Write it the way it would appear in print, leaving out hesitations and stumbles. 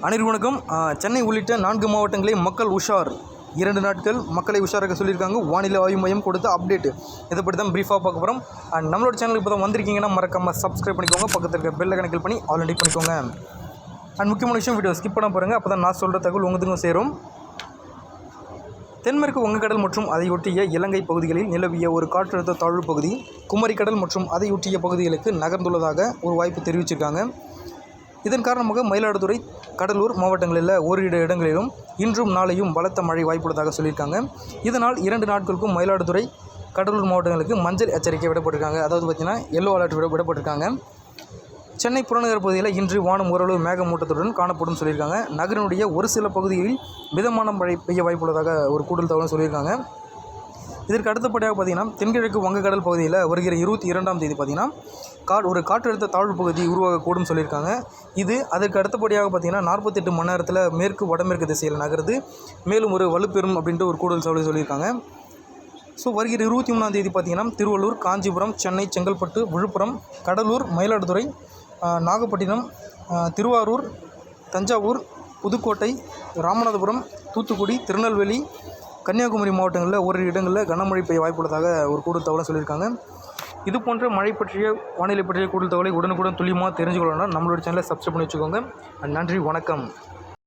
அனைவருக்கும் வணக்கம். சென்னை உள்ளிட்ட 4 மாவட்டங்களில் மக்கள் உஷார். 2 நாட்கள் மக்களை உஷாராக சொல்லியிருக்காங்க. வானிலை ஆய்வு மையம் கொடுத்த அப்டேட் இதை பற்றி தான் ப்ரீஃபாக பார்க்க போகிறோம். அண்ட் நம்மளோட சேனலுக்கு இப்போ தான் வந்திருக்கீங்கன்னா மறக்காமல் சப்ஸ்கிரைப் பண்ணிக்கோங்க. பக்கத்தில் இருக்க பெல் ஐகானை கிளிக் பண்ணி ஆல்ரெடி பண்ணிக்கோங்க. அண்ட் முக்கியமான விஷயம், வீடியோ ஸ்கிப் பண்ண பாருங்கள். அப்போ தான் நான் சொல்கிற தகவல் உங்களுக்கும் சேரும். தென்மேற்கு வங்கக்கடல் மற்றும் அதையொட்டிய இலங்கை பகுதிகளில் நிலவிய ஒரு காற்றழுத்த தாழ்வு பகுதி குமரிக்கடல் மற்றும் அதையொட்டிய பகுதிகளுக்கு நகர்ந்துள்ளதாக ஒரு வாய்ப்பு தெரிவிச்சிருக்காங்க. இதன் காரணமாக மயிலாடுதுறை, கடலூர் மாவட்டங்களில் ஓரிரு இடங்களிலும் இன்றும் நாளையும் பலத்த மழை வாய்ப்புள்ளதாக சொல்லியிருக்காங்க. இதனால் 2 நாட்களுக்கும் மயிலாடுதுறை, கடலூர் மாவட்டங்களுக்கு மஞ்சள் எச்சரிக்கை விடப்பட்டிருக்காங்க. அதாவது பார்த்திங்கன்னா எல்லோ அலர்ட் விடப்பட்டிருக்காங்க. சென்னை புறநகர் பகுதியில் இன்று வானம் ஓரளவு மேகமூட்டத்துடன் காணப்படும் சொல்லியிருக்காங்க. நகரினுடைய ஒரு சில பகுதிகளில் மிதமான மழை பெய்ய வாய்ப்புள்ளதாக ஒரு கூடுதல் தகவல் சொல்லியிருக்காங்க. இதற்கு அடுத்தபடியாக பார்த்திங்கன்னா தென்கிழக்கு வங்கக்கடல் பகுதியில் வருகிற 22ஆம் தேதி பார்த்திங்கன்னா ஒரு காற்றழுத்த தாழ்வு பகுதி உருவாகக்கூடும் சொல்லியிருக்காங்க. இது அதற்கு அடுத்தபடியாக பார்த்திங்கன்னா 48 மணி நேரத்தில் மேற்கு வடமேற்கு திசையில் நகருது, மேலும் ஒரு வலுப்பெறும் அப்படின்ட்டு ஒரு கூடுதல் தகவல் சொல்லியிருக்காங்க. ஸோ வருகிற 23ஆம் தேதி பார்த்திங்கன்னா திருவள்ளூர், காஞ்சிபுரம், சென்னை, செங்கல்பட்டு, விழுப்புரம், கடலூர், மயிலாடுதுறை, நாகப்பட்டினம், திருவாரூர், தஞ்சாவூர், புதுக்கோட்டை, ராமநாதபுரம், தூத்துக்குடி, திருநெல்வேலி, கன்னியாகுமரி மாவட்டங்களில் ஓரிரு இடங்களில் கனமழை பெய்ய வாய்ப்புள்ளதாக ஒரு கூடுதல் தகவலை சொல்லியிருக்காங்க. இது போன்ற மழை பற்றிய, வானிலை பற்றிய கூடுதல் தகவலை உடனுக்குடன் துல்லியமாக தெரிஞ்சுக்கொள்ளணும்னா நம்மளோட சேனலை சப்ஸ்கிரைப் பண்ணி வச்சுக்கோங்க. நன்றி, வணக்கம்.